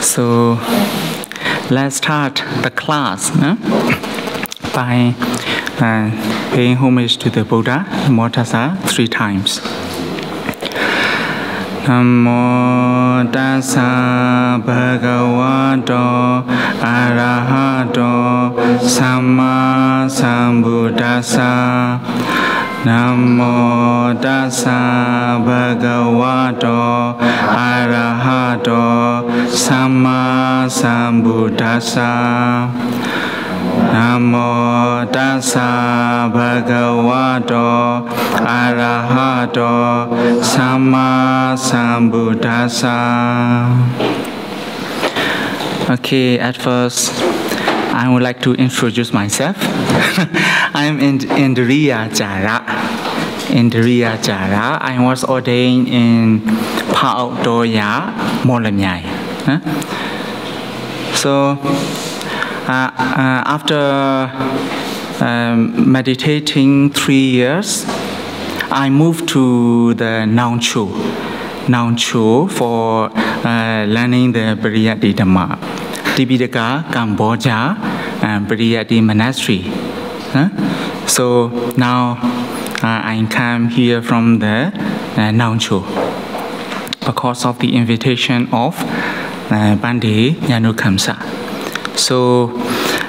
So let's start the class by paying homage to the Buddha, Namo Tassa, 3 times. Namo Tassa Bhagavato Arahato Samma Sambuddhassa. Namo Tassa Bhagavato Arahato Samma Sambuddhassa. Namo Tassa Bhagavato Arahato Samma Sambuddhassa. Okay, at first, I would like to introduce myself. I am Indriya Jara. Indriya Jara. I was ordained in Phao Doya, Molamyai. So, after meditating 3 years, I moved to the Naunchu for learning the Pariyatti Dhamma, Tipitaka, Cambodia, and Pariyatti Monastery. So now I come here from the Naunchu because of the invitation of Bande Nyanukhamsa. So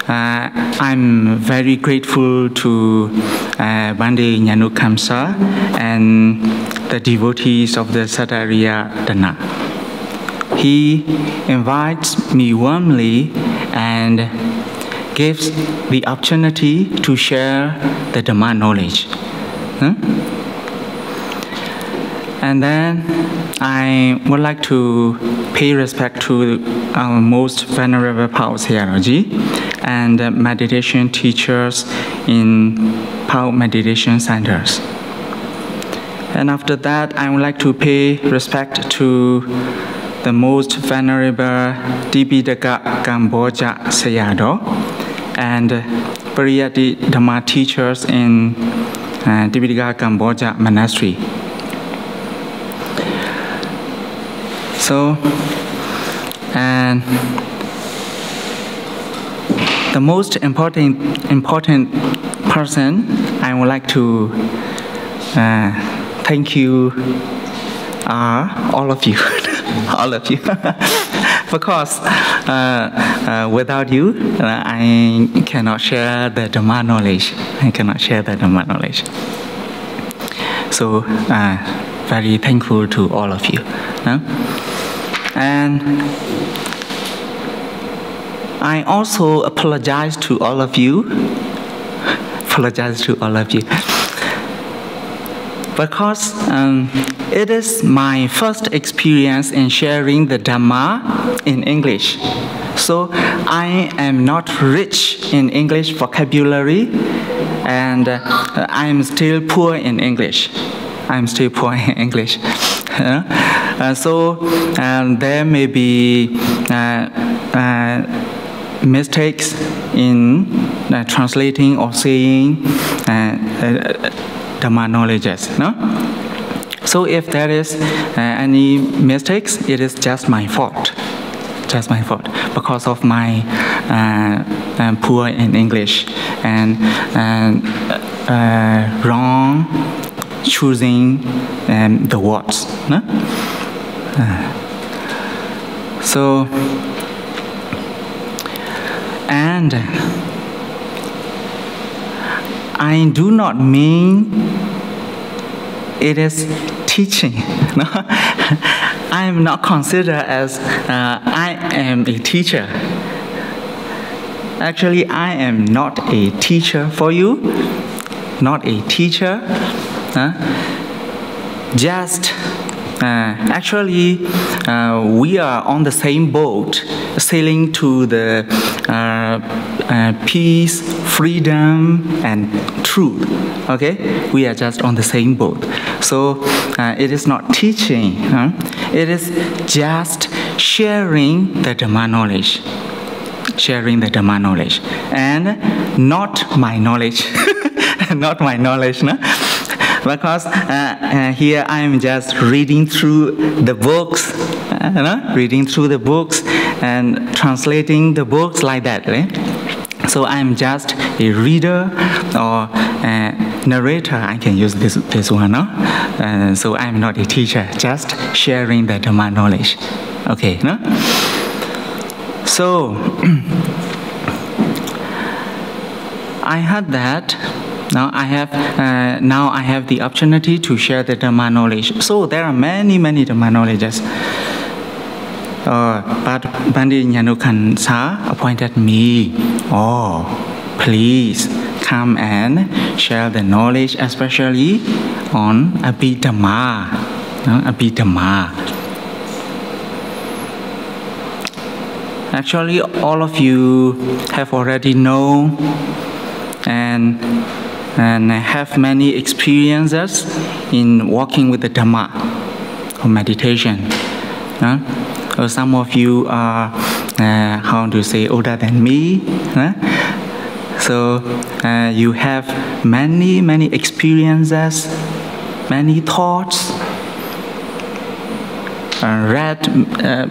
I'm very grateful to Bande Nyanukhamsa and the devotees of the Sattariya Dana. He invites me warmly and gives the opportunity to share the Dhamma knowledge. And then I would like to pay respect to our most venerable Phao Sayadaw and meditation teachers in Phao meditation centers. And after that, I would like to pay respect to the most venerable Tipitaka Cambodia Sayadaw and Pariyatti Dhamma teachers in Tipitaka Cambodia Monastery. So, and the most important person I would like to thank you are all of you, all of you, because without you I cannot share the Dhamma knowledge. I cannot share the Dhamma knowledge. So, very thankful to all of you. And I also apologize to all of you. Because it is my first experience in sharing the Dhamma in English. So I am not rich in English vocabulary, and I am still poor in English. So there may be mistakes in translating or saying Dhamma knowledges. So if there is any mistakes, it is just my fault. Because of my poor in English and wrong choosing the words. So, and I do not mean it is teaching. I am not considered as I am a teacher. Actually, I am not a teacher for you, not a teacher. Actually, we are on the same boat, sailing to the peace, freedom, and truth. Okay, we are just on the same boat. So it is not teaching. It is just sharing the Dhamma knowledge. And not my knowledge. Not my knowledge. Because here I am just reading through the books reading through the books and translating the books like that. Right? So I'm just a reader or a narrator. I can use this one. No? So I'm not a teacher, just sharing the Dhamma knowledge. Okay. No? So I had that. Now I have the opportunity to share the Dhamma knowledge. So there are many Dhamma knowledges. But Pandit Nyanukansa appointed me. Oh, please come and share the knowledge, especially on Abhidhamma. Abhidhamma. Actually, all of you have already known and have many experiences in walking with the Dhamma or meditation. Some of you are, older than me. So you have many experiences, many thoughts, read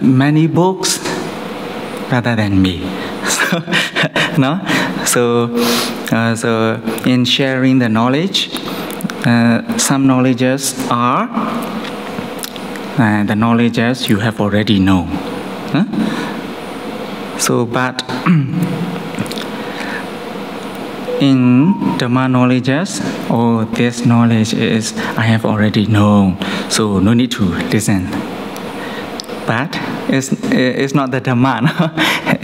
many books rather than me. So in sharing the knowledge, some knowledges are the knowledges you have already known. So, but in Dhamma knowledges, this knowledge is I have already known, so no need to listen. But it's not the Dhamma, no?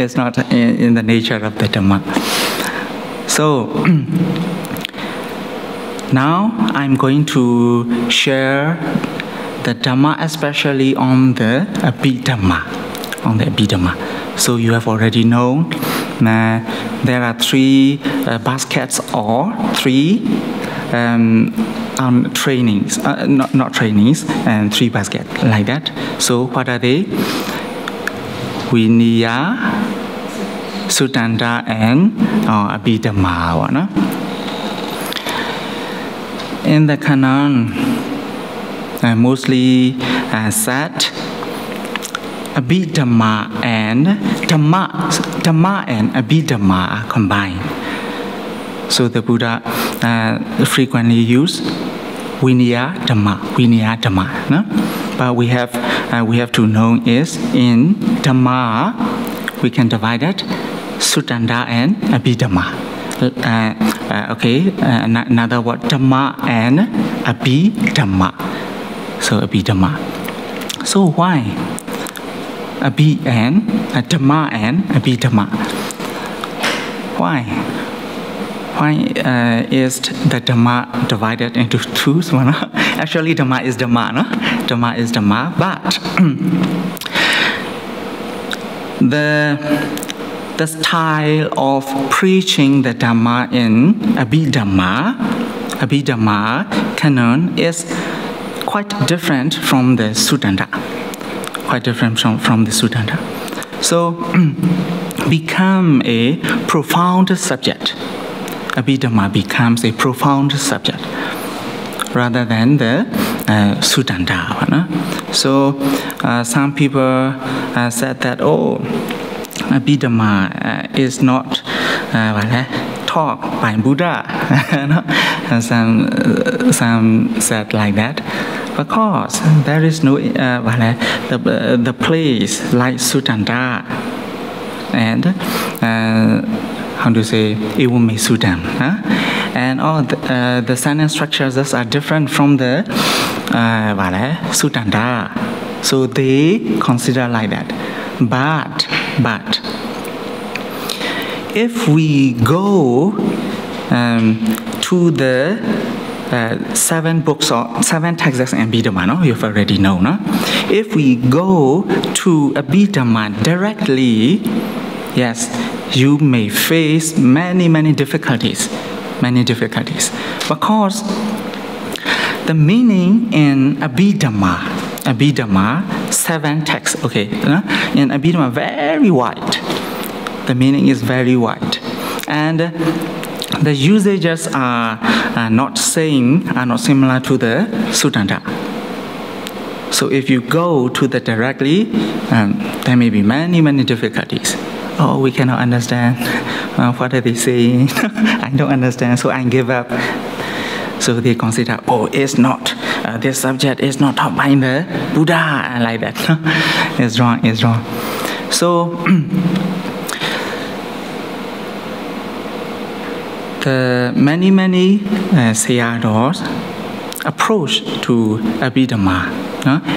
It's not in the nature of the Dhamma. So now I'm going to share the Dhamma, especially on the Abhidhamma. So you have already known there are three baskets or three trainings, not trainings, and three baskets like that. So what are they? Vinaya, Sutanta, and Abhidhamma. In the canon, mostly said Abhidhamma and Dhamma and Abhidhamma are combined. So the Buddha frequently used Vinaya Dhamma. No? But we have to know is in Dhamma we can divide it Sutanta and Abhidhamma. Another word Dhamma and Abhidhamma. So Abhidhamma. So why Abhi and Dhamma and Abhidhamma? Why is the Dhamma divided into two? Actually, Dhamma is Dhamma, no? Dhamma is Dhamma, but the style of preaching the Dhamma in Abhidhamma canon is quite different from the Sutanta. So, become a profound subject. Abhidhamma becomes a profound subject rather than the Sutanta. No? So, some people said that, Abhidhamma is not taught by Buddha. Some said like that. Because there is no the place like Sutanta and Evume Suttam, and all the sentence structures are different from the Sutanta. So they consider like that. But if we go to the 7 books or 7 texts in Abhidhamma, no? You've already known. No? If we go to Abhidhamma directly, yes, you may face many difficulties. Because the meaning in Abhidhamma 7 texts, in Abhidhamma very wide. The meaning is very wide. And the usages are not similar to the Sutanta. So if you go to the directly, there may be many difficulties. Oh, we cannot understand. What are they saying? I don't understand, so I give up. So they consider, oh, it's not, this subject is not taught by the Buddha, like that. It's wrong, it's wrong. So, the many sayadaws approach to Abhidhamma,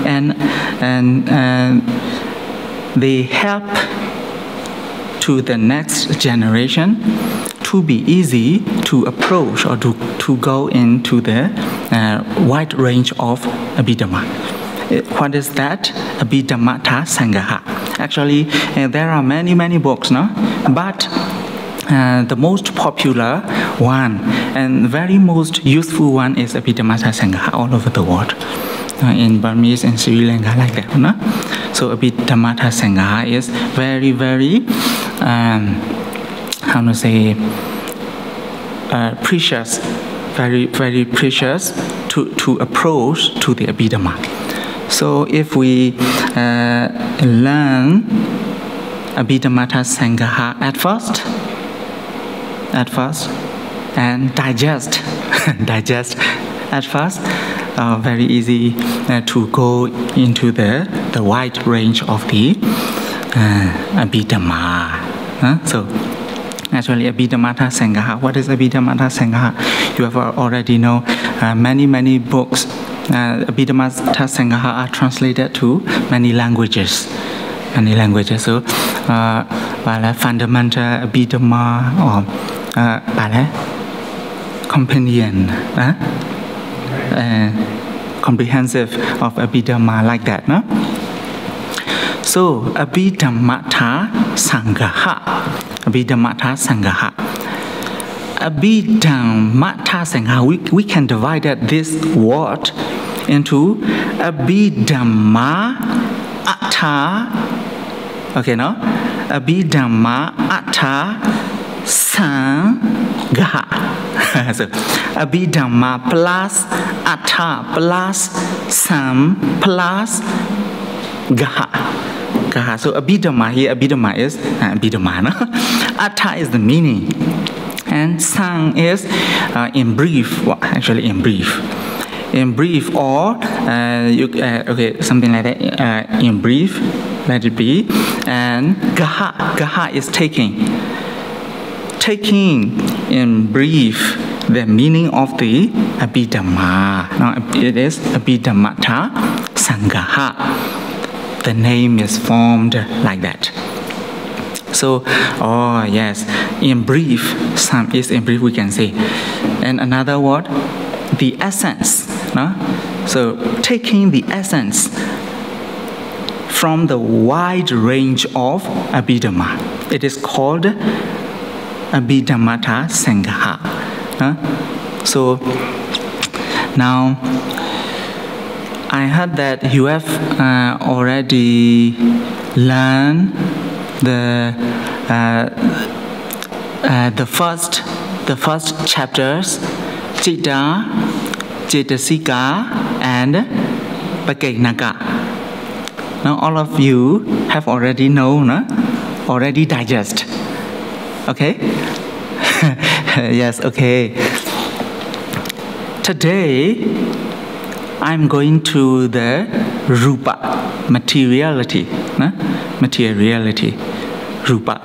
and they help to the next generation to be easy to approach or to go into the wide range of Abhidhamma. What is that? Abhidhammata Sangaha. Actually, there are many books, no? But the most popular one and very most useful one is Abhidhammata Sangaha all over the world. In Burmese and Sri Lanka, like that, no? So Abhidhammata Sangaha is very precious, very precious to approach to the Abhidhamma. So if we learn Abhidhammata Sangaha at first, and digest at first, very easy to go into the wide range of the Abhidhamma. So actually Abhidhammata Sangaha. What is Abhidhammata Sangaha? You have already know many books. Abhidhammata Sangaha are translated to many languages. So fundamental Abhidhamma or companion, comprehensive of Abhidhamma, like that, no? So Abhidhammata Sangaha. Abhidhammata Sangaha, we can divide this word into Abhidhamma Atta, okay, no? Abhidhamma Atta Sangaha. So Abhidhamma plus Atta plus Sam plus Gaha. So Abhidhamma here, Abhidhamma is Abhidhamma, no? Atta is the meaning, and Sang is in brief. Well, actually, in brief, or okay, something like that. In brief, let it be. And Gaha is taking in brief the meaning of the Abhidhamma. Now it is Abhidhammata Sangaha. The name is formed like that. So, oh yes, in brief, some is in brief, we can say. And another word, the essence. No? So, taking the essence from the wide range of Abhidhamma. It is called Abhidhammata Sangaha. So, now, I heard that you have already learned the first chapters, Citta, Cetasika, and Paccekakkana. Now all of you have already known, already digest. Okay? Yes, okay. Today, I'm going to the Rupa, materiality. Materiality. Rupa.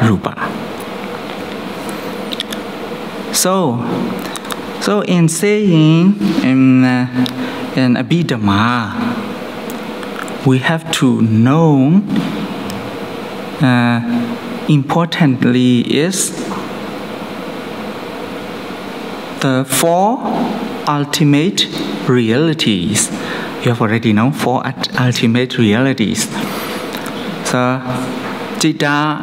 So in saying in Abhidhamma, we have to know importantly is the four ultimate realities. You have already known four ultimate realities. So, Citta,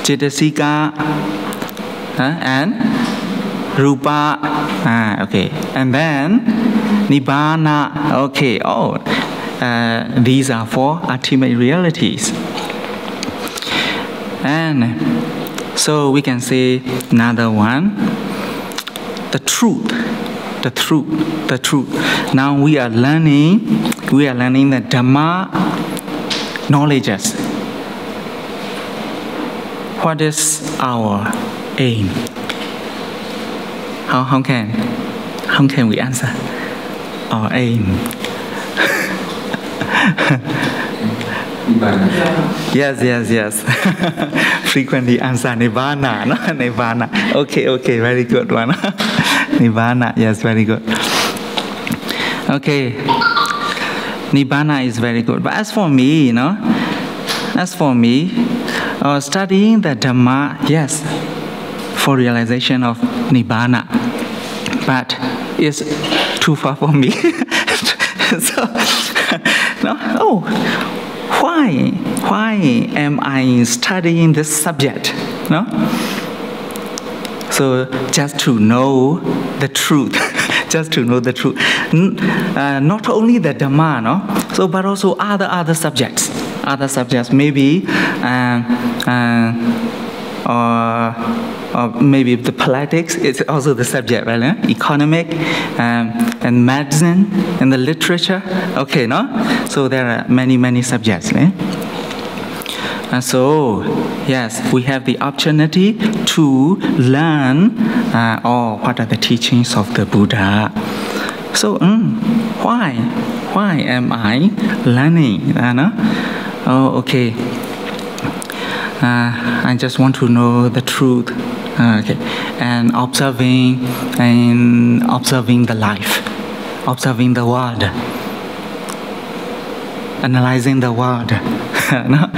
Cetasika, and Rupa. Okay, and then Nibbana. Okay. Oh, these are four ultimate realities. And so we can say another one. The truth. Now we are learning we are learning the Dhamma knowledges. What is our aim? How can we answer our aim? Yes. Frequently answer Nibbana, no? Nibbana. Okay, very good one. Nibbana, yes, very good. Okay, Nibbana is very good. But as for me, studying the Dhamma, yes, for realization of Nibbana, but it's too far for me. So, why am I studying this subject? No? So just to know the truth, not only the Dhamma, no? So but also other subjects, maybe or maybe the politics is also the subject, right? Economic and medicine and the literature. Okay, no? So there are many subjects. Right? And so, yes, we have the opportunity to learn what are the teachings of the Buddha. So, why am I learning? Oh, okay. I just want to know the truth. Okay, and observing the life, observing the world, analyzing the world. No?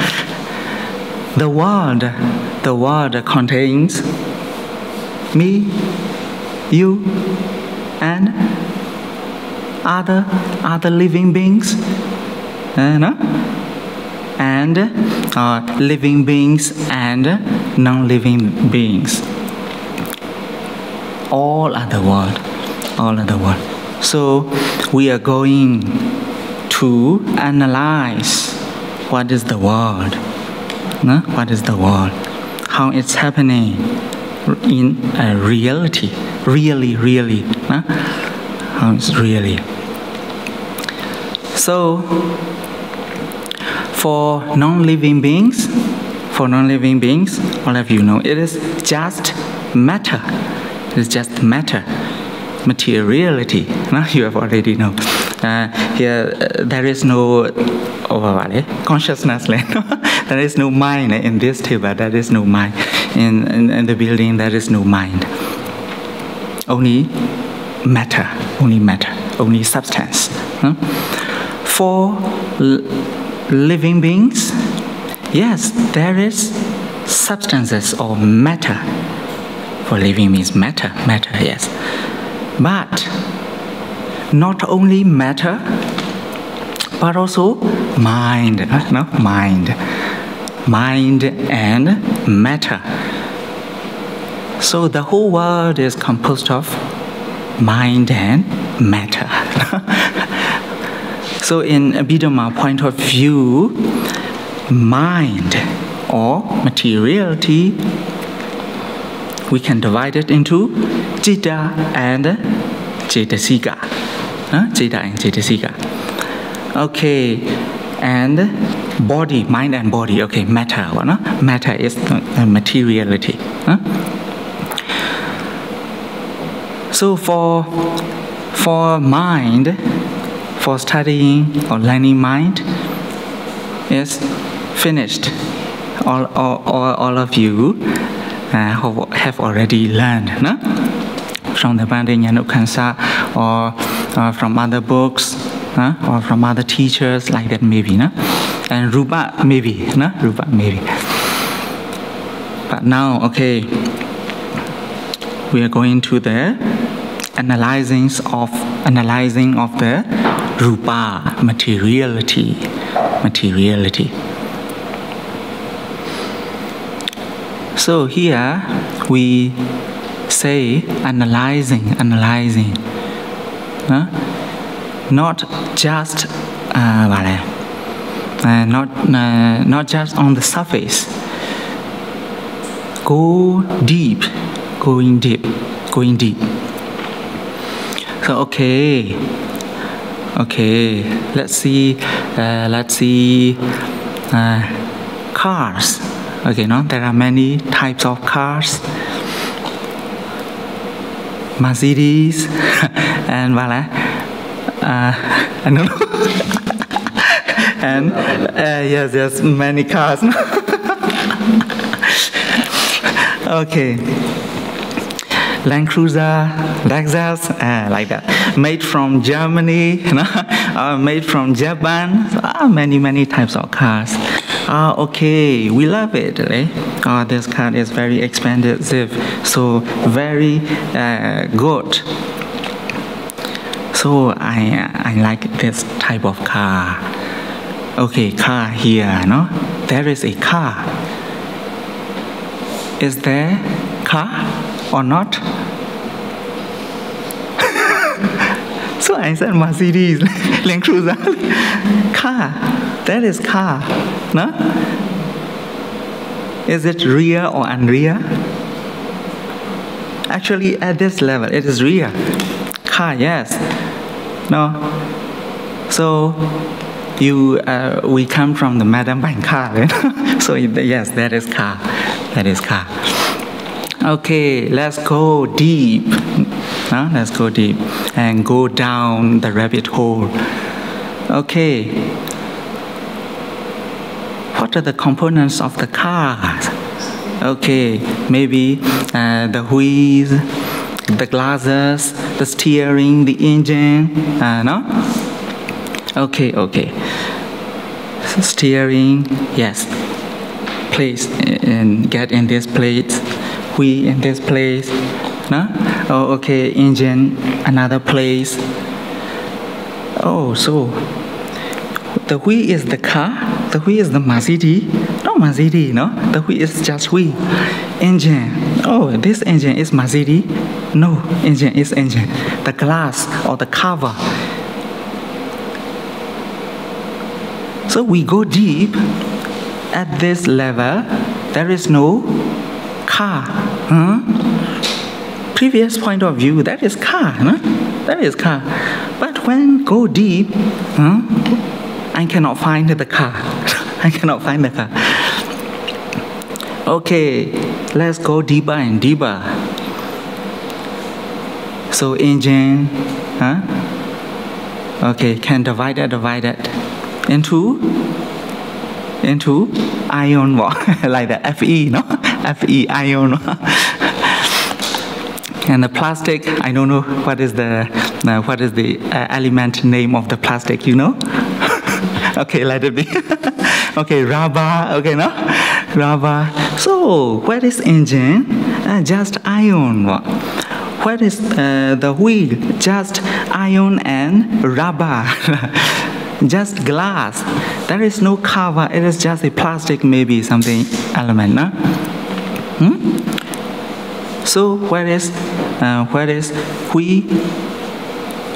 The world contains me, you, and other living beings. No? And living beings and non-living beings. All are the world. So we are going to analyze what is the world. No? What is the world? How it's happening in reality. Really. No? How it's really. So for non-living beings, all of you know, it is just matter. Materiality. No? You have already know. Here, there is no consciousness. There is no mind in this table. There is no mind in the building. There is no mind. Only matter. Only substance. For living beings, yes, there is substances or matter. For living means matter, yes. But not only matter, but also mind. Mind and matter. So the whole world is composed of mind and matter. So in Abhidhamma point of view, mind or materiality, we can divide it into Citta and Cetasika. Citta and Cetasika. Okay, and body, mind and body. Okay, matter. Matter is materiality. So for mind, for studying or learning mind is finished. All of you have already learned, no? From the Bandha-Nyana-Khansa or from other books, or from other teachers like that maybe, no? And Rupa maybe, no? Rupa maybe. But now, okay, we are going to the analyzing of the Rupa, materiality. So here we say analyzing, not just not just on the surface. Going deep. So okay, Okay, let's see. Cars. Okay, no, there are many types of cars. Mercedes and voilà. I don't know. And yes, many cars. Okay. Land Cruiser, Lexus, like that. Made from Germany, made from Japan. Many types of cars. Okay, we love it. Right? This car is very expensive, so very good. So I like this type of car. Okay, car here, no? There is a car. Is there car or not? So I said Mercedes, Land Cruiser, car. That is car, no? Is it real or unreal? Actually, at this level, it is real. Car, yes. No. So we come from the Madam Bang car, right? So yes, that is car. That is car. Okay, let's go deep. Let's go deep and go down the rabbit hole. Okay. What are the components of the car? Okay, maybe the wheels, the glasses, the steering, the engine. No? Okay. So steering, yes. Place and get in this place. Wheel in this place. No? Oh, okay. Engine, another place. Oh, so the wheel is the car. The wheel is the Mercedes. No Mercedes, no. The wheel is just wheel. Engine. Oh, this engine is Mercedes. No, engine is engine. The glass or the cover. So we go deep. At this level, there is no car. Previous point of view, that is car. That is car. But when go deep, I cannot find the car. I cannot find the car. Okay, let's go deeper and deeper. So engine, okay, can divide it into ion, like the Fe, no? Fe, ion. And the plastic, I don't know what is the element name of the plastic, you know? Okay, let it be. Okay, rubber, okay, no? Rubber. So, what is engine? Just ion. What is the wheel? Just ion and rubber. Just glass. There is no cover. It is just a plastic, maybe something element, no? So, where is wheel?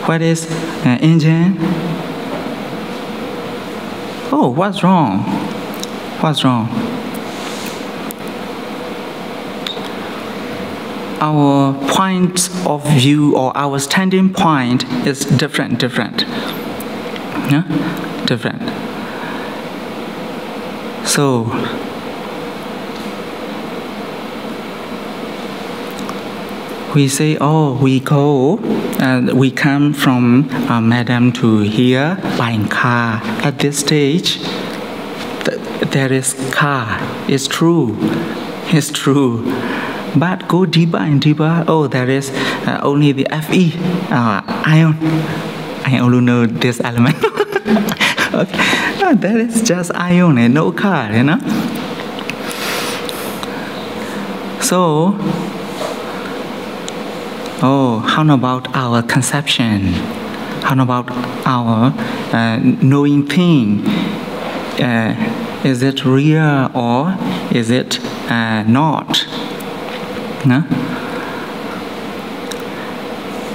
What is engine? Oh, what's wrong? What's wrong? Our point of view or our standing point is different. Yeah? Different. So, we say, oh, we go, we come from Madam to here buying car. At this stage, there is car. It's true. But go deeper and deeper. Oh, there is only the Fe, ion. I only know this element. Okay, there is just ion and no car, you know. So, oh, how about our conception? How about our knowing thing? Is it real or is it not? No?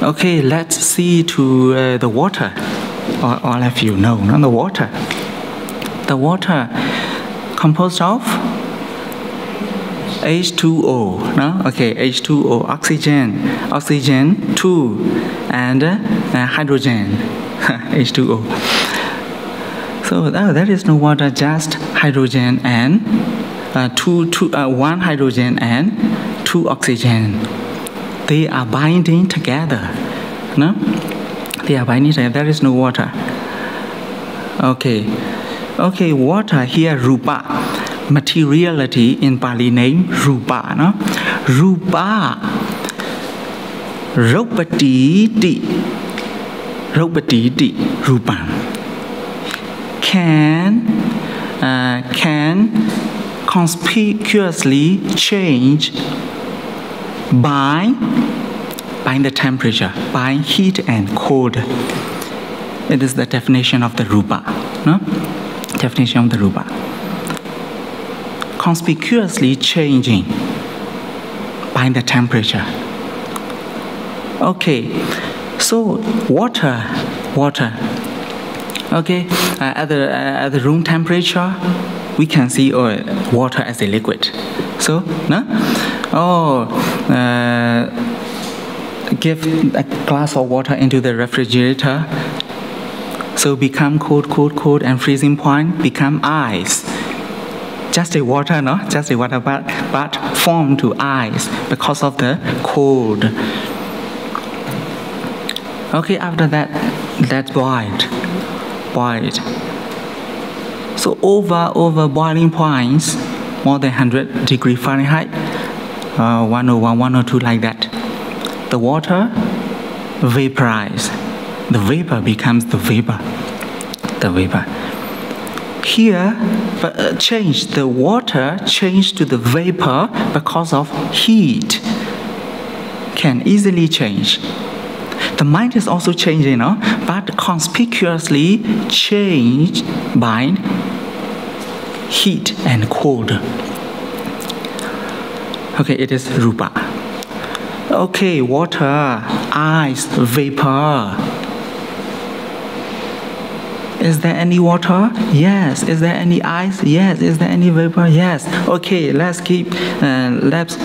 Okay, let's see to the water. All of you know, not the water. The water composed of H2O, no? Okay, H2O, oxygen, 2, and hydrogen. H2O. So there is no water, just hydrogen and one hydrogen and 2 oxygen. They are binding together. No? They are binding together. There is no water. Okay, water here, rupa. Materiality in Pali name, rupa. No? Rupa. Rupatiti. Rupa. Can conspicuously change by the temperature, by heat and cold. It is the definition of the rupa. No? Definition of the rupa. Conspicuously changing by the temperature. Okay, so water. Okay, at the room temperature, we can see water as a liquid. So, no? Give a glass of water into the refrigerator. So become cold, and freezing point become ice. Just a water, no? Just a water, but formed to ice because of the cold. Okay, after that, that's boiled. So over boiling points, more than 100 degrees Fahrenheit, 101, 102 like that, the water vaporizes. The vapor becomes the vapor. Here, the water changed to the vapor because of heat. Can easily change. The mind is also changing, no? But conspicuously changed by heat and cold. Okay, it is rupa. Okay, water, ice, vapor. Is there any water? Yes. Is there any ice? Yes. Is there any vapor? Yes. Okay, let's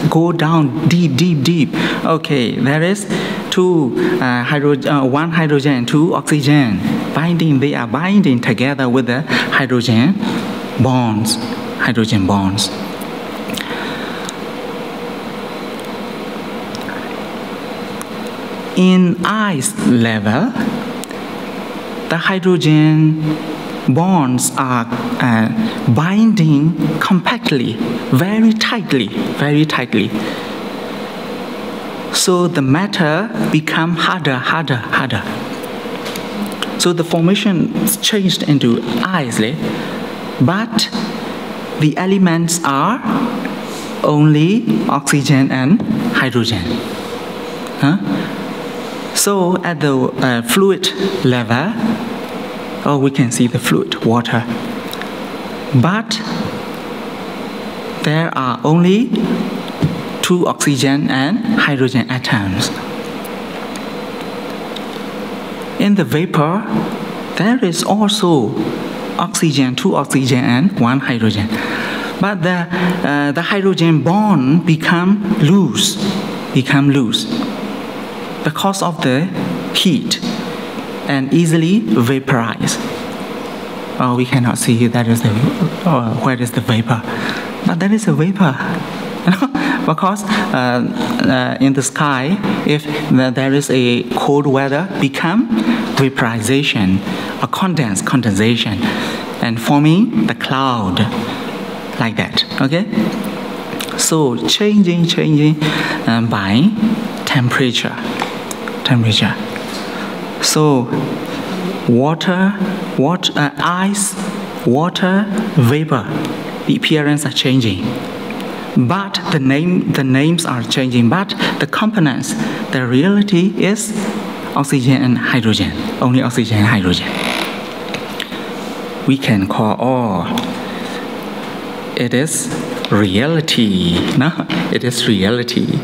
go down deep. Okay, there is one hydrogen and 2 oxygen binding. They are binding together with the hydrogen bonds. In ice level, the hydrogen bonds are binding compactly, very tightly. So the matter become harder. So the formation is changed into ice, but the elements are only oxygen and hydrogen. So at the fluid level, we can see the fluid, water. But there are only 2 oxygen and hydrogen atoms. In the vapor, there is also oxygen, 2 oxygen and 1 hydrogen. But the hydrogen bond become loose because of the heat and easily vaporize. We cannot see that is where is the vapor, but that is a vapor. Because in the sky, if there is a cold weather, become vaporization or condensation, and forming the cloud like that. Okay. So changing by temperature. So ice, water, vapor, the appearance are changing, but the names are changing, but the components, the reality is oxygen and hydrogen, only oxygen and hydrogen. We can call it is reality. No, it is reality.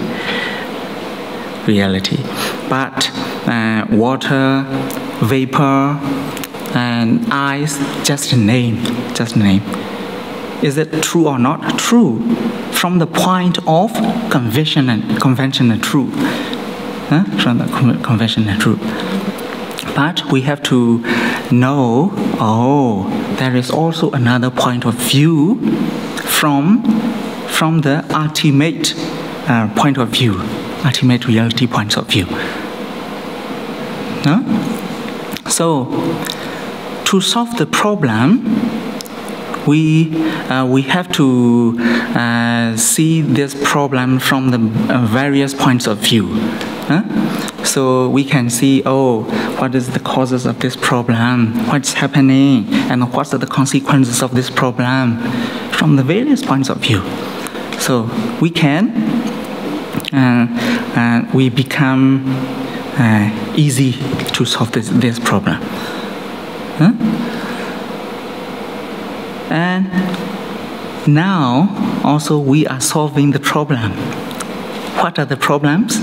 But water, vapor, and ice, just a name. Is it true or not? True, from the point of conventional truth. From the conventional truth. But we have to know, there is also another point of view from the ultimate point of view, ultimate reality points of view. No? So, to solve the problem, we have to see this problem from the various points of view. So we can see, what is the causes of this problem, what's happening, and what are the consequences of this problem from the various points of view. So we can, we become easy to solve this problem. And now also we are solving the problem. What are the problems?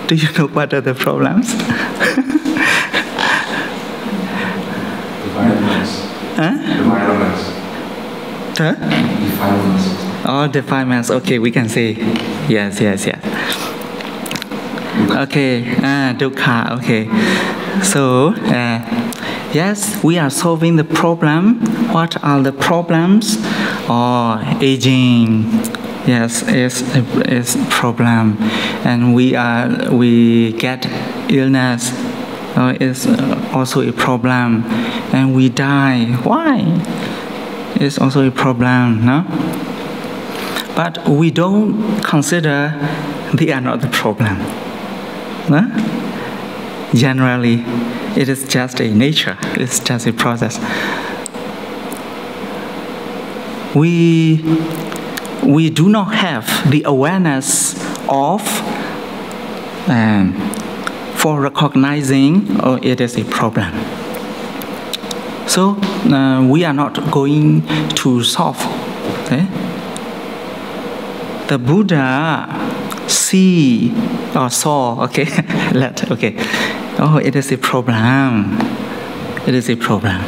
Do you know what are the problems? Defilements. Defilements. Oh, defilements. Okay, we can say yes. Okay, dukkha. Okay, so yes, we are solving the problem. What are the problems? Aging. Yes, is problem, and we get illness. Is also a problem, and we die. Why? It's also a problem, no? But we don't consider they are not the problem. No? Generally, it is just a nature. It's just a process. We do not have the awareness of for recognizing it is a problem. So we are not going to solve. Okay? The Buddha saw. Okay, it is a problem. It is a problem.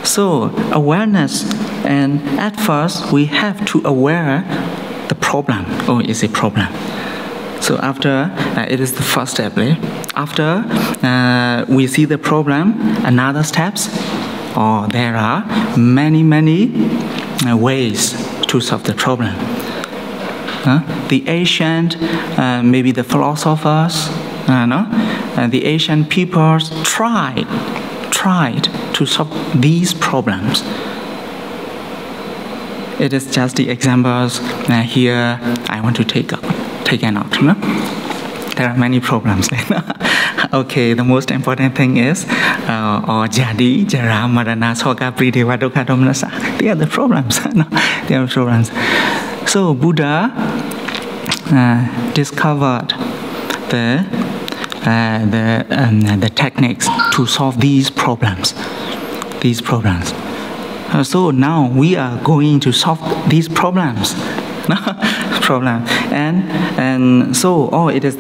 So awareness, and at first we have to aware the problem. It's a problem. So after it is the first step. Right? After we see the problem, another steps. There are many ways to solve the problem. The ancient, maybe the philosophers, the ancient peoples tried to solve these problems. It is just the examples here I want to take out. No? There are many problems. Okay, the most important thing is jadi, jara, marana, soka, prideva, dukkha, domanassa. They are the problems. They are problems. So Buddha discovered the techniques to solve these problems. So now we are going to solve these problems. And so there's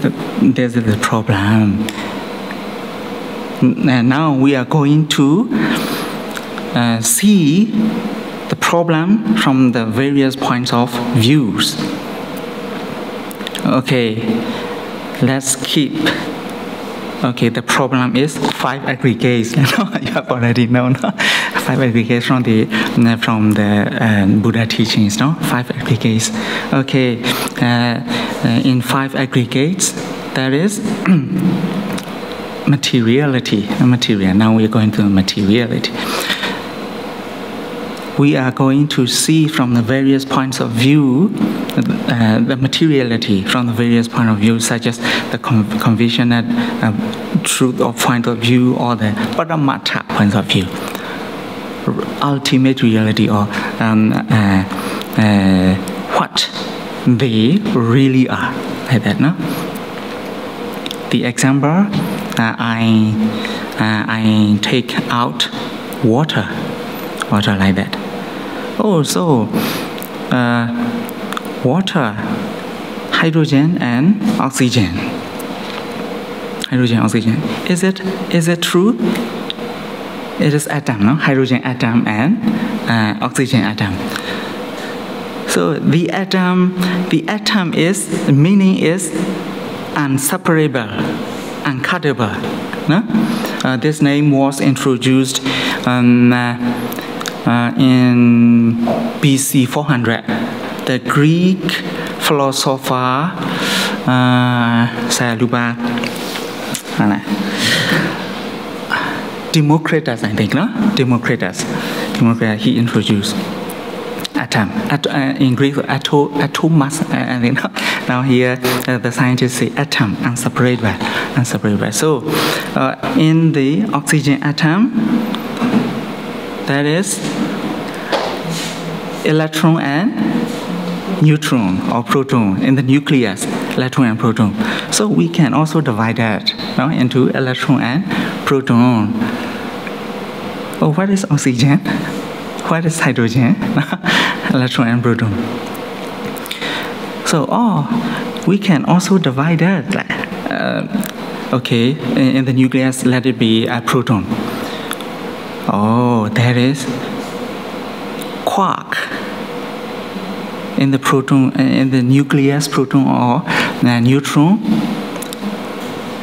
the problem. And now we are going to see the problem from the various points of views. Okay, let's keep. Okay, the problem is 5 aggregates. You have already known 5 aggregates from the Buddha teachings. 5 aggregates. Okay, in 5 aggregates there is materiality. Material. Now we are going to materiality. We are going to see from the various points of view the materiality from the various points of view, such as the conventional truth or point of view, or the Paramattha point of view, ultimate reality, or what they really are, like that. No? The example, I take out water like that. So water, hydrogen and oxygen. Hydrogen, oxygen. Is it true? It is atom, no? Hydrogen atom and oxygen atom. So the atom is, meaning is inseparable, uncuttable. No? This name was introduced in BC 400. The Greek philosopher Democritus, I think, no? Democritus, he introduced atom. In Greek, atomus, I think. Now here, the scientists say atom, inseparable. So, in the oxygen atom, that is electron and neutron or proton in the nucleus, electron and proton. So we can also divide that into electron and proton. Oh, what is oxygen? What is hydrogen? Electron and proton. So, we can also divide that. Okay, in the nucleus, let it be a proton. Oh, that is quark. In the proton, in the nucleus, proton or neutron.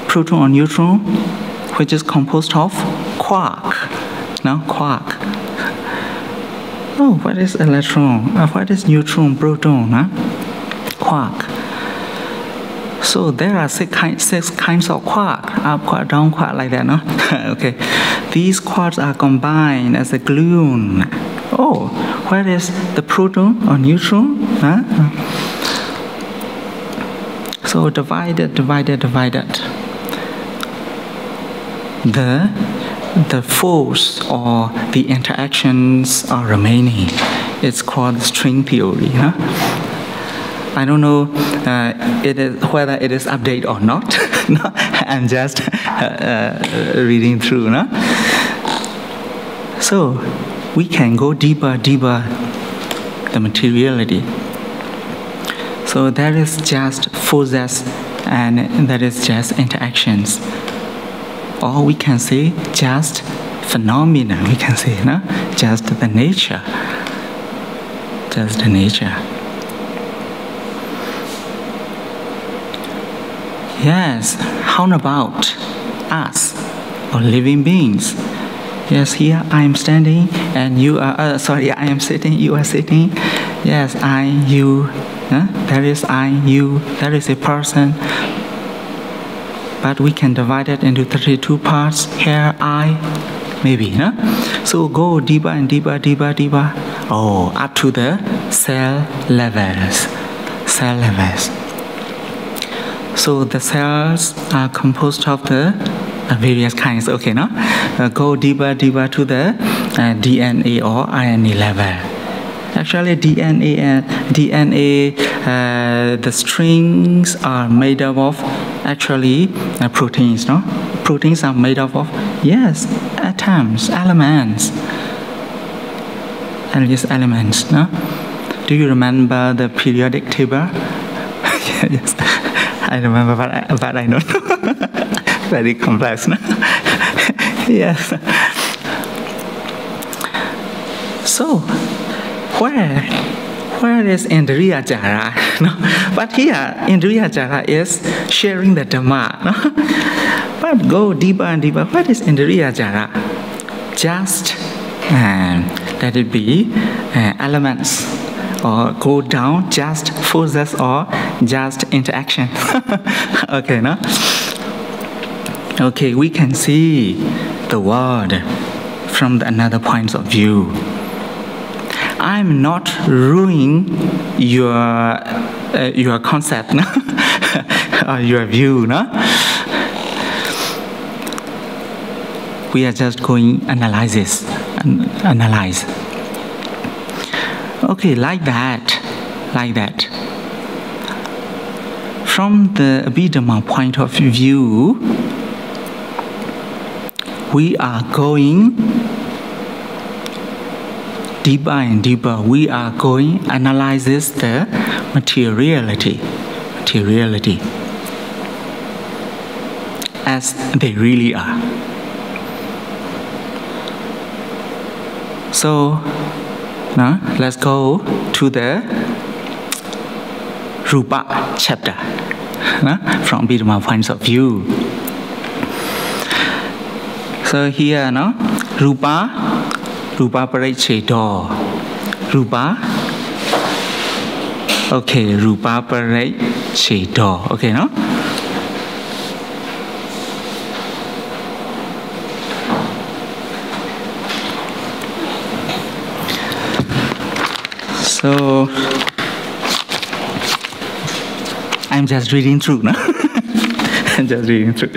Proton or neutron, which is composed of quark. No, quark. Oh, what is electron? What is neutron, proton? Quark. So there are six kinds of quark, up quark, down quark, like that, no? Okay. These quarks are combined as a gluon. Oh, what is the proton or neutron? So divided. The force or the interactions are remaining. It's called string theory. I don't know whether it is updated or not. I'm just reading through. So we can go deeper, the materiality. So that is just forces and that is just interactions. Or we can say just phenomena, we can say, just the nature. Just the nature. Yes, how about us or living beings? Yes, here I am standing and you are, I am sitting, you are sitting. Yes, I, you, there is I, you, there is a person. But we can divide it into 32 parts. Here, I, maybe, So go deeper and deeper. Oh, up to the cell levels. So the cells are composed of the various kinds. Okay, no? Go deeper to the DNA or RNA level. Actually, DNA, the strings are made up of actually proteins, no? Proteins are made up of, yes, atoms, elements. And these elements, no? Do you remember the periodic table? Yes, I remember, but I don't know. Very complex, no? Yes. So, where is Indriya Jara? No? But here, Indriya Jara is sharing the Dhamma. No? But go deeper and deeper. What is Indriya Jara? Just let it be elements, or go down, just forces, or just interaction. Okay, no? Okay, we can see the world from another point of view. I'm not ruining your concept, no? Or your view, no? We are just going analyze. Okay, like that. From the Abhidhamma point of view, we are going deeper and deeper. We are going analyzes the materiality as they really are. So now let's go to the Rupa chapter from Abhidhamma points of view. So here, Rupa Paricchedo. Rupa. Okay, Rupa Paricchedo. Okay, no? So I'm just reading through, no? I'm just reading through.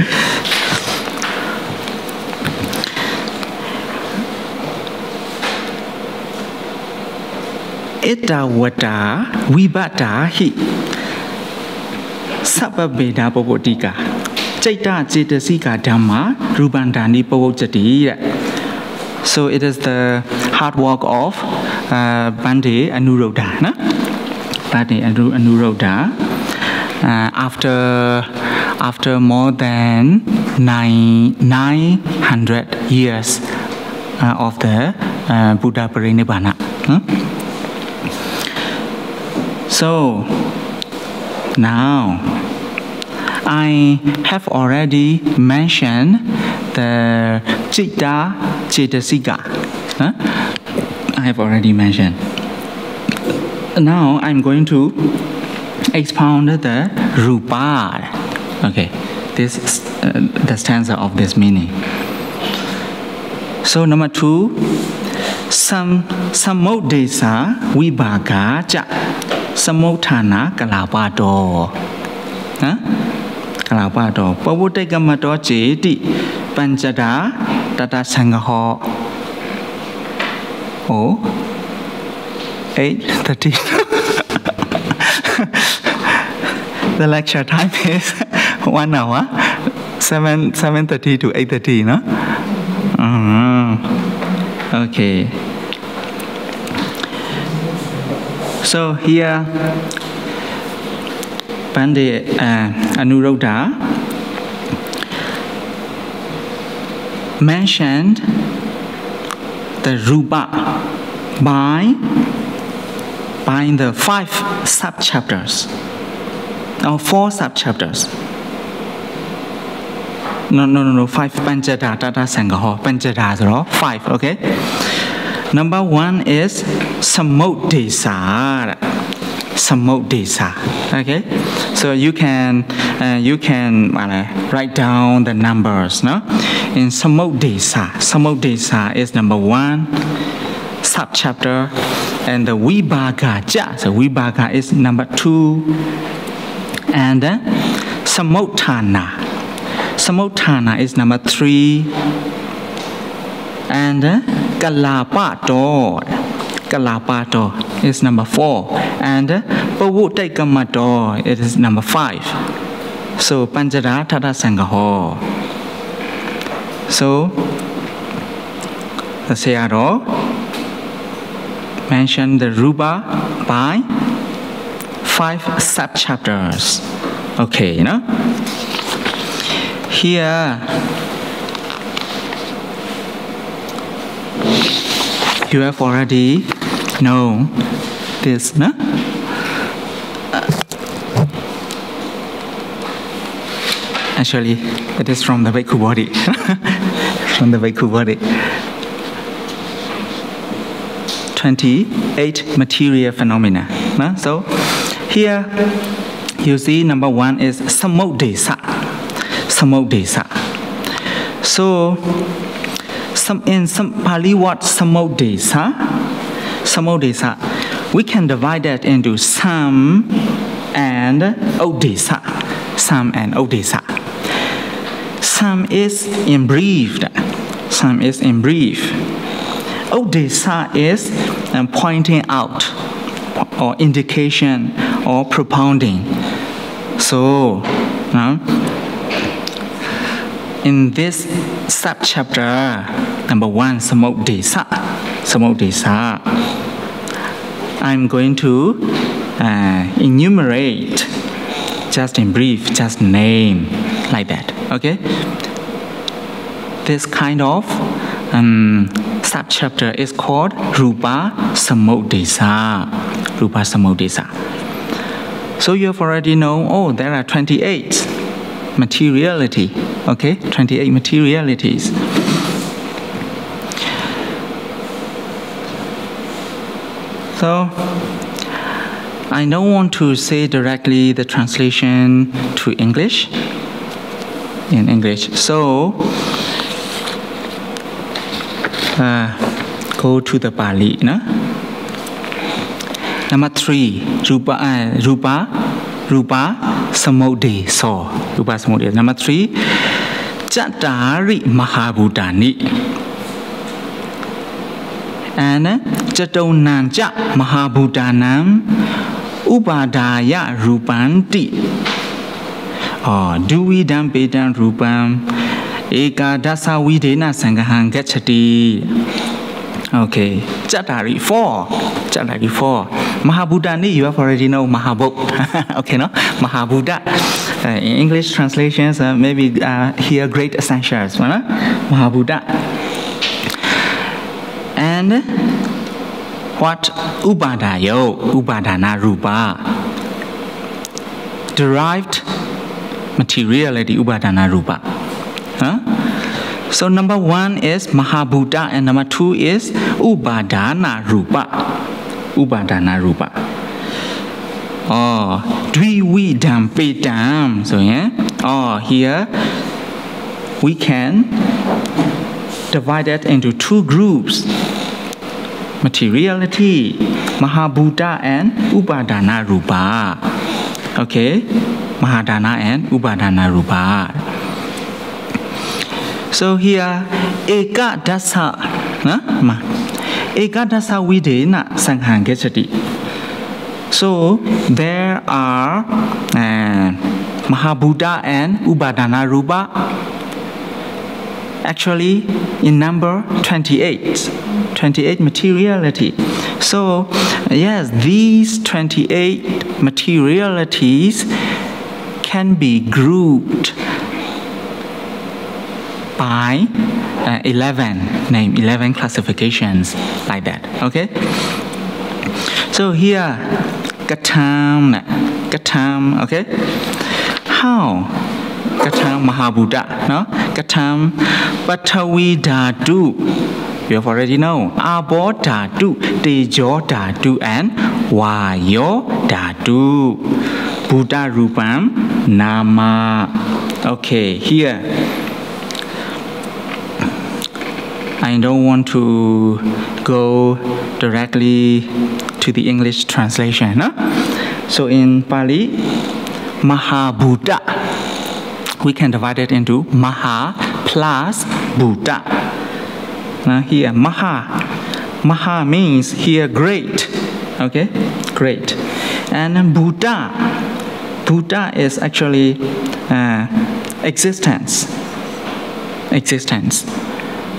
Ittavata vibhata hi sabbaveda pavotika Chaita cetasika dhamma rupandani pavojati. So it is the hard work of Bhante Anuruddha. Bhante Anuruddha. After more than 900 years of the Buddha Parinibbana. So now I have already mentioned the Citta Cetasika. I have already mentioned. Now I'm going to expound the Rupa. Okay, this is the stanza of this meaning. So number 2, Samodesa Vibhaga Cha Samotthana Kalapado. Kalapado. Pavuttikamato Cheti Panchada Tata Sangaho. Oh, 8:30. The lecture time is 1 hour, 7:30 to 8:30, no? Okay. So here, Bhante Anuruddha mentioned the Rupa by the 5 sub-chapters, or 4 sub-chapters. No, 5 Panchada Tata Sangaho. Panchada, 5, okay? Number 1 is Samodesa. Samodesa, okay? So you can write down the numbers, no? In Samodesa is number 1 sub-chapter, and the Vibhaga, so Vibhaga is number 2, and Samotthana is number 3, and Kalapato is number 4, and Pavuttikamato, it is number 5. So Panchada Tata Sangaho. So the Sayadaw mentioned the Rupa by 5 sub-chapters. Okay, Here, you have already known this, no? Actually, it is from the Bhikkhu body. From the Bhikkhu body. 28 material phenomena. No? So, here, you see number 1 is Samodesa. So, in some Pali word Samodesa, we can divide that into Sam and Odesa. Sam and Odesa. Sam is in brief. Odesa is pointing out, or indication, or propounding. So, in this sub-chapter, number 1, Samodesa, I'm going to enumerate, just in brief, just name, like that, okay? This kind of sub-chapter is called Rupa Samodesa. So you have already known, oh, there are 28 materiality, okay? 28 materialities. So, I don't want to say directly the translation to English, in English. So, go to the Pali, no? Number 3, Rupa Samudaya So. Rupa Samudaya. Number 3, Chattari Mahabhutani. And Chatonanja Mahabhutanam Upadaya Rupanti. Duvidam Pedam Rupam Eka Dasa Videna Sangahang Gachati. Okay, Chattari 4. Mahabhutani, you have already know Mahabhut. Okay, no? Mahabhuta. In English translations, maybe here great essentials. Mahabhuta. And what? Upadana Rupa. Derived materiality, Upadana Rupa. So number 1 is Mahabhuta and number 2 is Upadana Rupa. Upadana Rupa. Dvividam Pedam. So yeah. Here we can divide it into 2 groups. Materiality, Mahabhuta and Upadana Rupa. Okay, Mahadana and Upadana Rupa. So here, Eka Dasa Videna Sanghang Gachati. So there are Mahabhuta and Upadana Rupa. Actually, in number 28 materiality. So, yes, these 28 materialities can be grouped by 11 classifications like that. Okay. So here, Gatam. Okay. How? Gatam Mahabhuta, no? Gatam Patavi Dhatu. You have already know. Abo Dhatu, Tejo Dhatu, and Vayo Dhatu. Buddha Rupam Nama. Okay, here. I don't want to go directly to the English translation. No? So in Pali, Mahabhuta. We can divide it into Maha plus Bhuta. Now here, Maha means here great. Okay, great. And Bhuta is actually existence.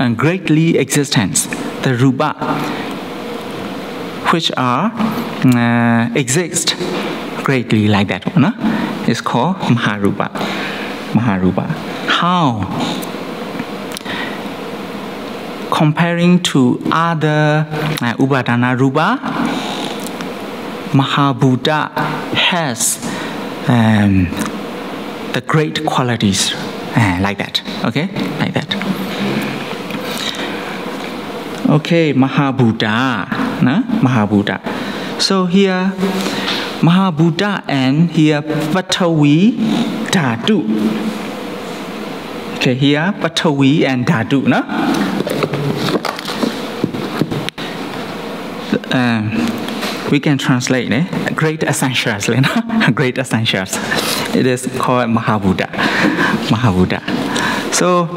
And greatly existence. The Rupa, which are exist greatly like that one, is called Maharupa. How? Comparing to other Upadana Rupa, Mahabhuta has the great qualities like that. Okay, like that. Okay, Mahabhuta. Mahabhuta. So here, Mahabhuta and here Patavi Dhatu. Okay, here Patavi and Dhatu, no? We can translate great essentials, great essentials. It is called Mahabhuta. So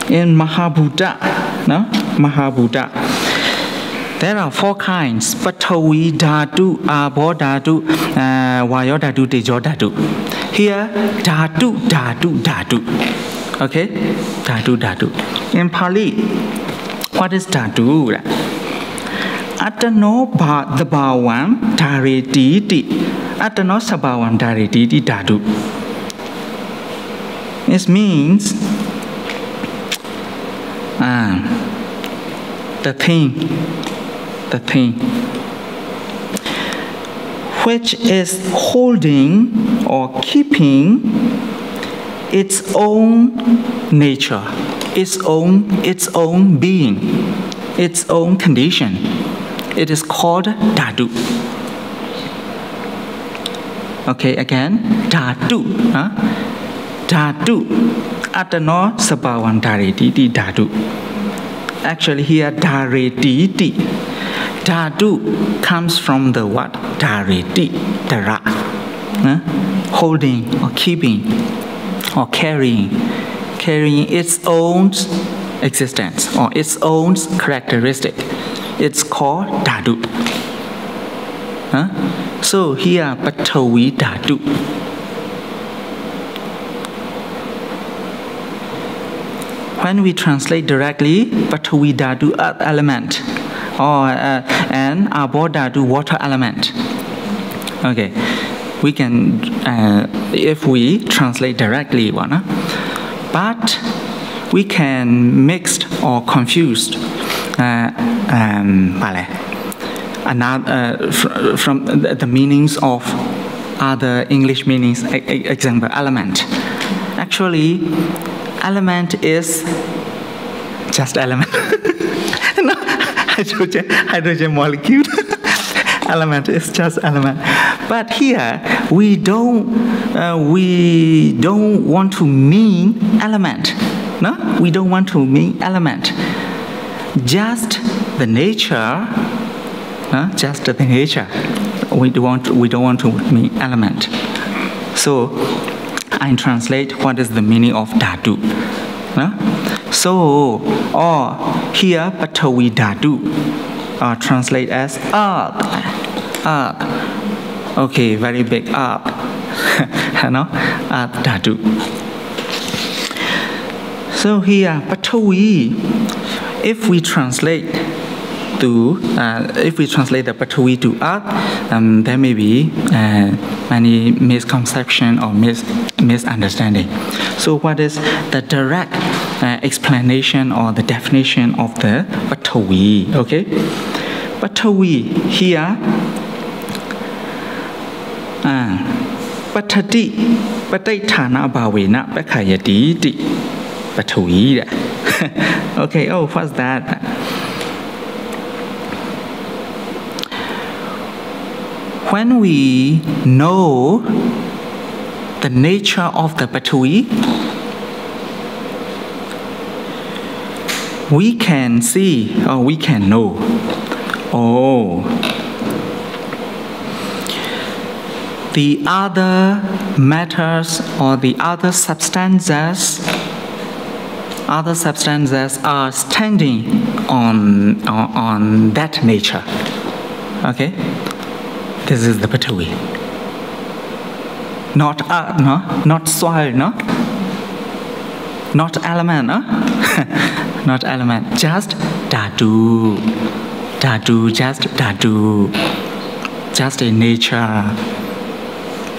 in Mahabhuta, there are 4 kinds: Patavi Dhatu, Abo Dhatu, Vayo Dhatu, Tejo Dhatu. Here, Dhatu. Okay, Dhatu. In Pali, what is Dhatu? Atano Bhavam Dharititi. Atano Sabhavam Dharititi Dhatu. It means the thing, which is holding or keeping its own nature, its own being, its own condition. It is called dhatu. Okay, again, dhatu. Dhatu. Atano sabawan dharetiti dhatu. Actually, here dharetiti. Dhatu comes from the what? Dhareti, dhara. Holding or keeping or carrying its own existence or its own characteristic. It's called dhatu. So here Pathavi dhatu. When we translate directly, Pathavi dhatu, earth element, and Apo dhatu, water element. Okay, we can, if we translate directly, but we can mix or confuse from the meanings of other English meanings. Example, element. Actually, element is just element. No, hydrogen molecule. Element is just element. But here we don't want to mean element. No, we don't want to mean element. Just the nature. Just the nature. We don't want to mean element. So I translate what is the meaning of dhatu. So, or here Pathavi dhatu translate as earth. Okay, very big earth. Earth dhatu. So here Pathavi, if we translate the Pathavi to earth, there may be many misconceptions or misunderstanding. So what is the direct explanation or the definition of the Pathavi? Okay, Pathavi here, Pathati, Pataithana bhavena pakhayati ti Pathavi. Okay, oh, what's that? When we know the nature of the Pathavi, we can see or we can know. The other matters or the other substances are standing on that nature. Okay. This is the Pathavi. Not earth, no? Not soil, no? Not element, no? Not element. Just dhatu. Dhatu, just dhatu. Just a nature.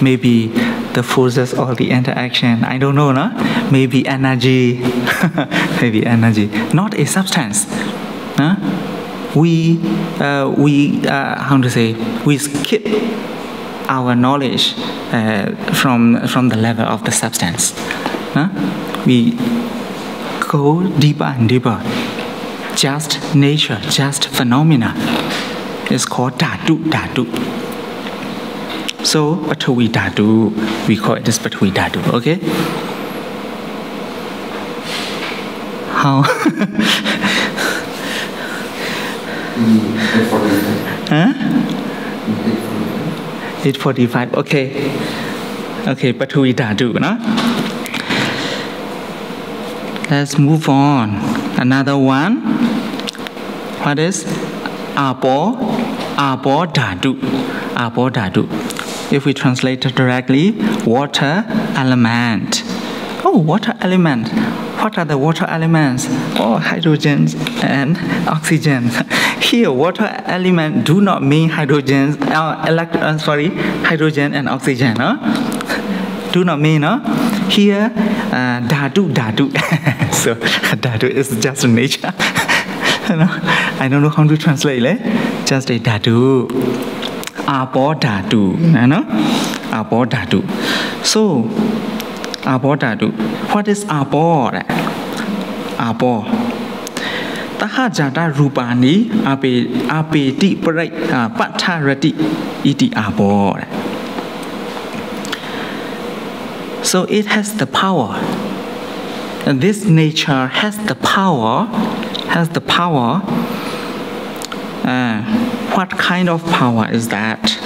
Maybe the forces or the interaction. I don't know, no? Maybe energy. Maybe energy. Not a substance. No? We skip our knowledge from the level of the substance. We go deeper and deeper. Just nature, just phenomena. It's called dhatu. So Pathavi dhatu, we call it as Pathavi dhatu. Okay. How? 8:45. Okay. Pathavi dhatu, no? Let's move on. Another one. What is Apo dhatu? Apo dhatu. If we translate it directly, water element. Oh, water element. What are the water elements? Oh, hydrogen and oxygen. Here, water element do not mean hydrogen and oxygen. Do not mean, Here, dhatu. So, dhatu is just nature. I don't know how to translate. Just a dhatu. Apo dhatu. Apo dhatu. So, Apo dhatu. What is Apo? Apo. Taha jata rupani apeti patharati iti Apo. So it has the power. And this nature has the power. What kind of power is that?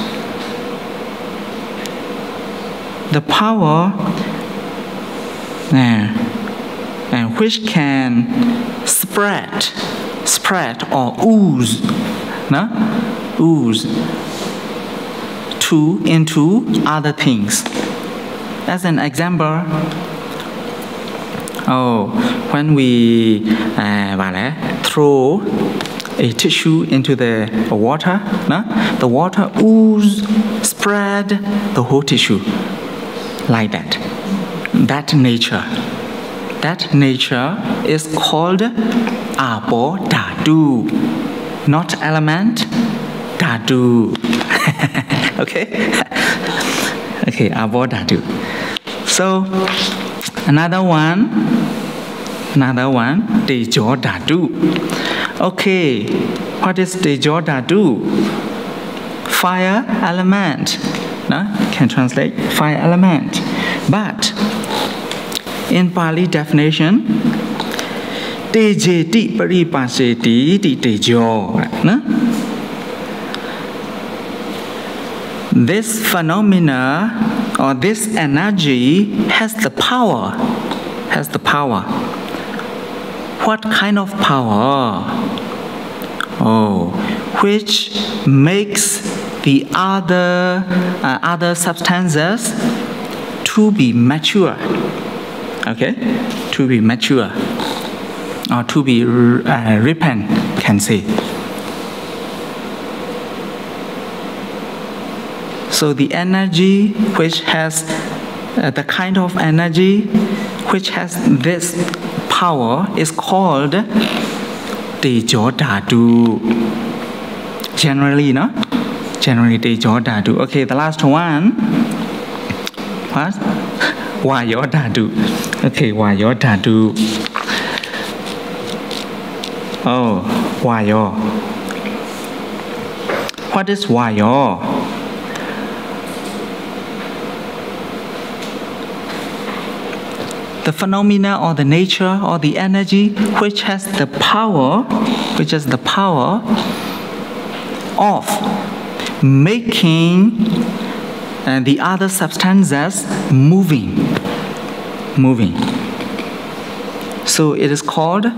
The power which can spread or ooze into other things. As an example, when we throw a tissue into the water, the water ooze, spread the whole tissue like that. That nature is called Apo dhatu, not element, dhatu. Okay, Apo dhatu. So another one, Tejo dhatu. Okay, what is Tejo dhatu? Fire element. Can translate fire element. But in Pali definition, Tejeti paripaseti ti tejo. This phenomena or this energy has the power. What kind of power? Which makes the other substances to be mature. Okay, to be mature or to be ripened, can say. So the energy which has the kind of energy which has this power is called Tejo dhatu. Generally, Tejo dhatu. Okay, the last one. What? Vayo dhatu. Okay, Vayo dhatu. Vayo. What is Vayo? The phenomena or the nature or the energy which has the power of making the other substances moving. So it is called,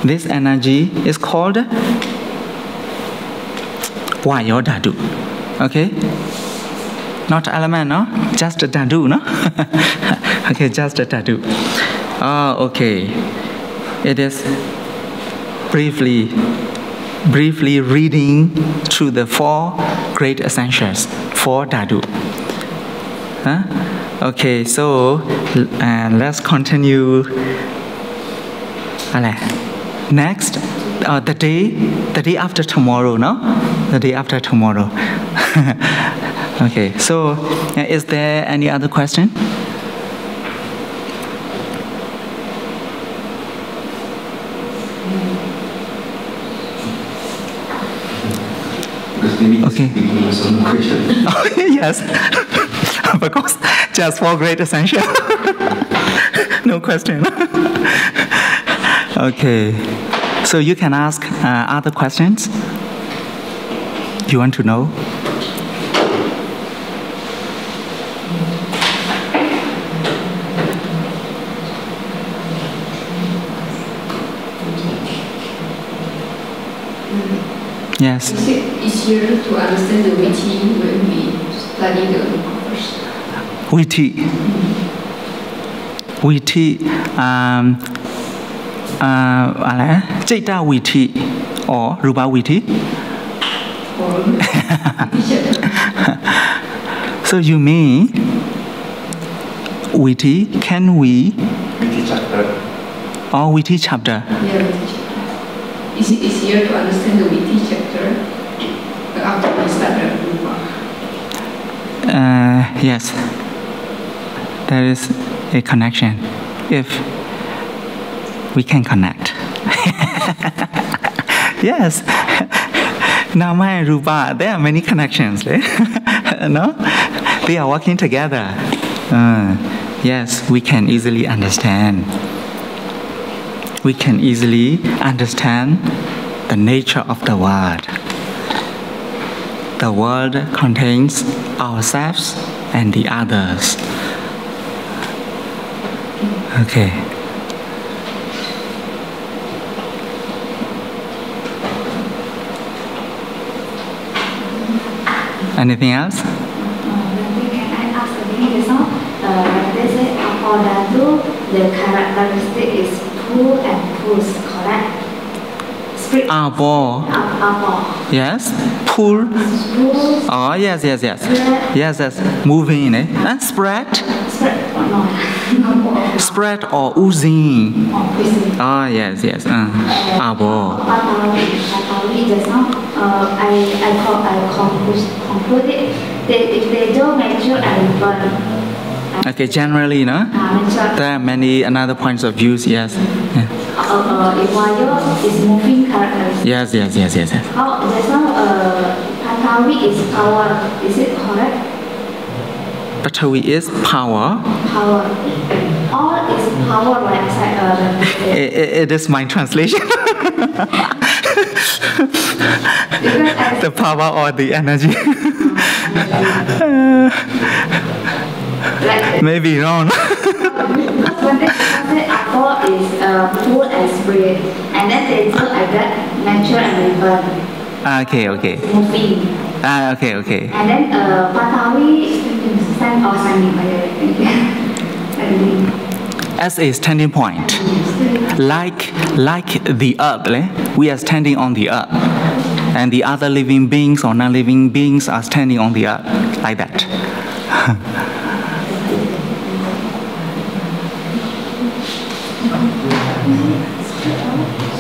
this energy is called Vayo dhatu. Okay? Not element, no? Just a dhatu, no? Okay, just a dhatu. Okay. It is briefly reading through the 4 great essentials, 4 dhatu. Okay, so let's continue. Next, the day after tomorrow, no? The day after tomorrow. Okay, so is there any other question? Okay. Yes. Because just 4 great essentials. No question. Okay. So you can ask other questions. You want to know? Yes. Is it easier to understand the witty when we study the course? Witty. Chaita witty or Rupa witty? So you mean witty? Can we? Witty chapter. Or witty chapter? Yeah, witty chapter. Is it easier to understand the witty chapter after we start the rupa? Yes, there is a connection if we can connect. Yes, Nama and Rupa, there are many connections. No? They are working together. Yes, we can easily understand. We can easily understand the nature of the world. The world contains ourselves and the others. Okay. Anything else? Can I ask again? They say Apodatu, the characteristic is pull and pulse, correct? Abo. Apo. Yes. Pull. Pulse. Oh, yes. Yes. Moving. Spread. Spread or not? Spread or oozing. Oh, yes. Abo. Patawi just now, I concluded that if they don't measure and burn. Okay, generally, no? There are many another points of views, yes. If wire is moving characteristic. Yes. How just now Patawi is power, is it correct? Patawi is power. Power. All is power right side. It is my translation. The power or the energy. Maybe wrong. When they say apple is pull and spread, and then they do like that, measure and burn. Okay. Moving. Okay. And then Patawi stand or standing. As a standing point, like the earth, we are standing on the earth, and the other living beings or non-living beings are standing on the earth, like that.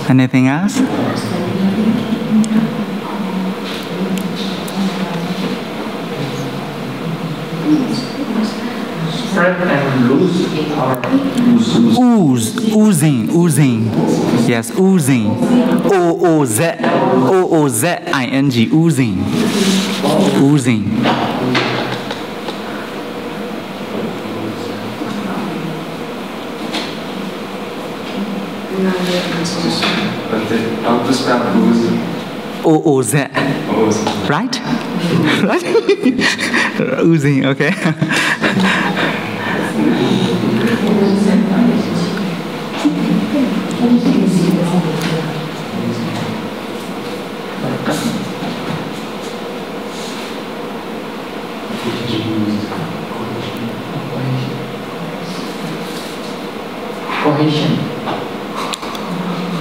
Anything else? Spread and loose Oozing. Yes, oozing. O-O-Z-I-N-G, oozing. How to spell loose? O-O-Z. Right? Right? Oozing, okay.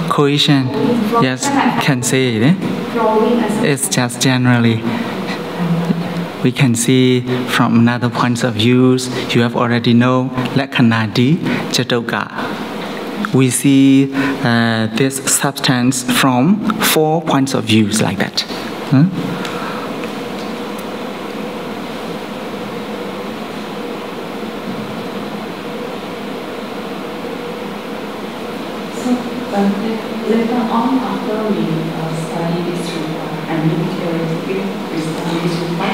Cohesion. Yes, can say it. It's just generally. We can see from another points of views. You have already know Lakhanadi Chatoka. We see this substance from 4 points of views like that. Later on, after we study this rupa, and maybe theoretically we study this rupa,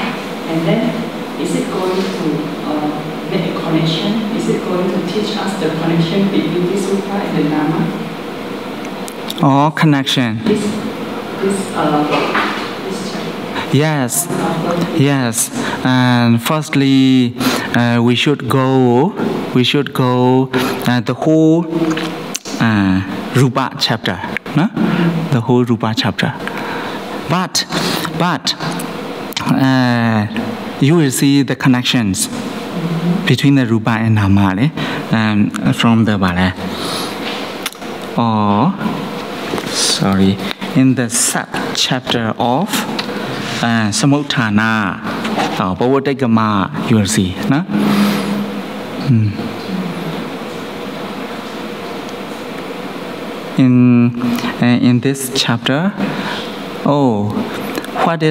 and then is it going to make a connection? Is it going to teach us the connection between this rupa and the nama? Oh, connection. This chapter. Yes. And firstly, we should go the whole Rupa chapter, no? The whole Rupa chapter. But you will see the connections between the Rupa and Nama from the Bala. In the sub-chapter of Samutthana, Bhavaddhigama, you will see, no? in this chapter. Oh, what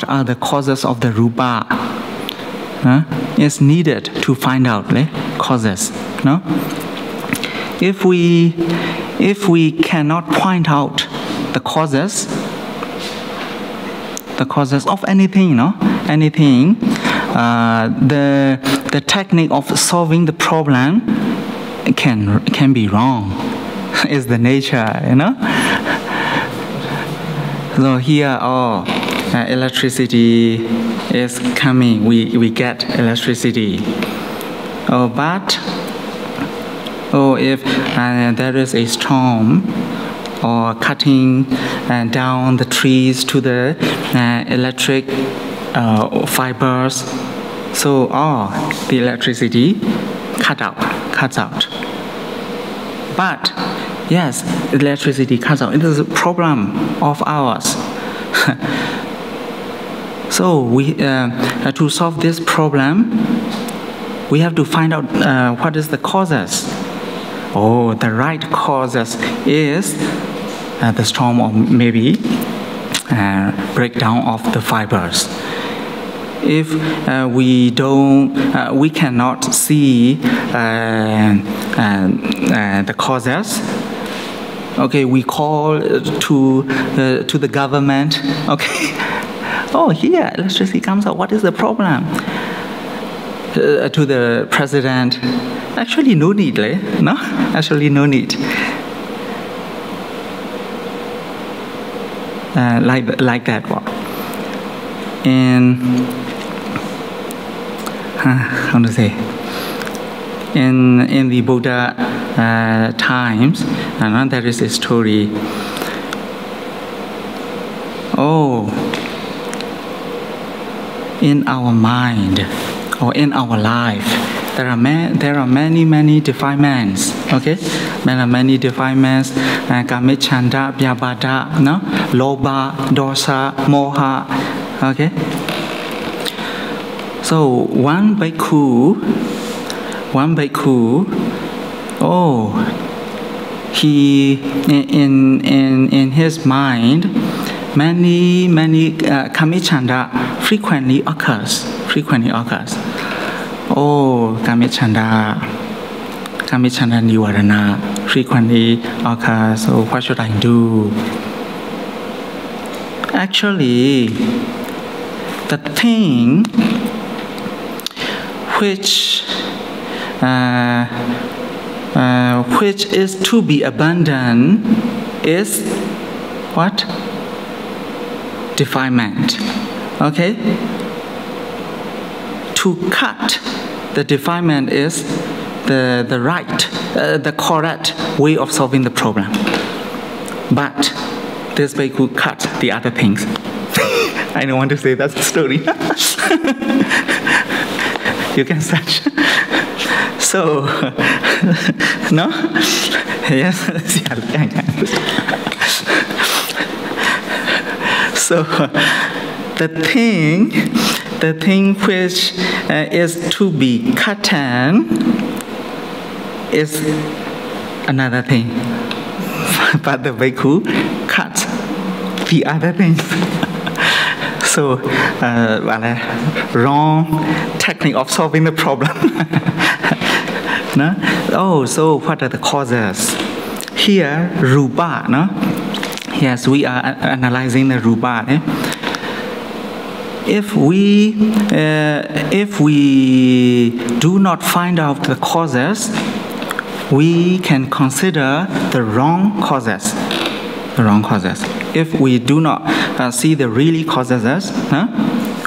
are the causes of the rupa? Is needed to find out causes. No? If we cannot point out the causes of anything, the technique of solving the problem can be wrong. Is the nature, So here, electricity is coming. We get electricity. But if there is a storm or cutting down the trees to the electric fibers, so the electricity cuts out. But yes, electricity cuts out. It is a problem of ours. So we to solve this problem, we have to find out what is the causes. The right causes is the storm or maybe breakdown of the fibers. If we cannot see the causes. Okay, we call to the government. Okay, here electricity comes out. What is the problem? To the president. Actually, no need, no? Actually, no need. Like that one. And how to say? In the Buddha times, there is a story. In our mind or in our life, there are many defilements. Okay, there are many defilements. Kamicchanda, Vyabhada, Lobha, Dosa, Moha. Okay. So one bhikkhu, he in his mind, many kamicchanda frequently occurs. Kamicchanda nivarana frequently occurs. So what should I do? Actually, the thing which is to be abandoned is what? Defilement. Okay? To cut the defilement is the right, the correct way of solving the problem. But this bhikkhu cut the other things. I don't want to say that story. You can search. So, no? Yes. So, the thing which is to be cut is another thing. But the bhikkhu cuts the other things. So, wrong technique of solving the problem. No? So what are the causes? Here, rupa. No? Yes, we are analyzing the rupa. If we do not find out the causes, we can consider the wrong causes. If we do not see the really causes,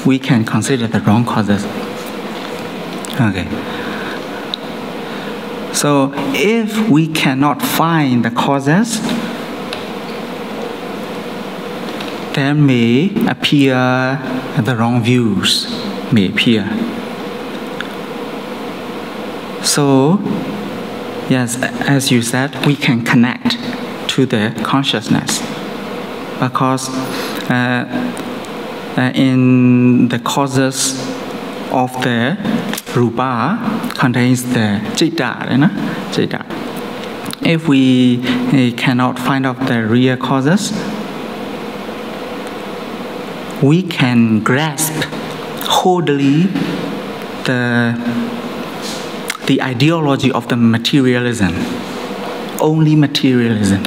we can consider the wrong causes. Okay. So if we cannot find the causes, there may appear the wrong views, may appear. So, yes, as you said, we can connect to the consciousness, because in the causes of the rupa contains the citta, if we cannot find out the real causes, we can grasp wholly the ideology of the materialism. Only materialism.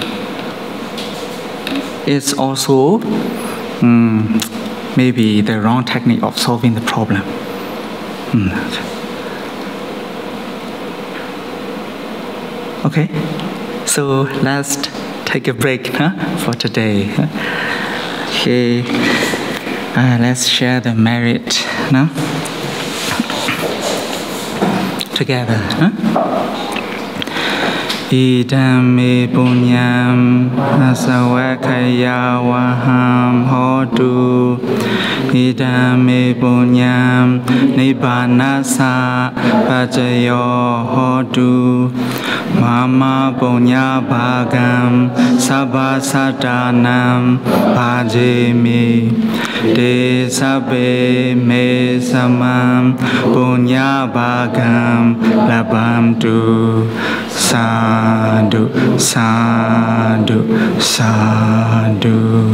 It's also maybe the wrong technique of solving the problem. Okay, so let's take a break for today. Okay, let's share the merit together. Idam me punyam asawakaya waham hodu. Idam me punyam nibbanasa pajayo hodu. Mama punya bhagam sabhasadanam bhajemi. De sabe me samam punya bhagam labamtu. Sadhu, sadhu, sadhu.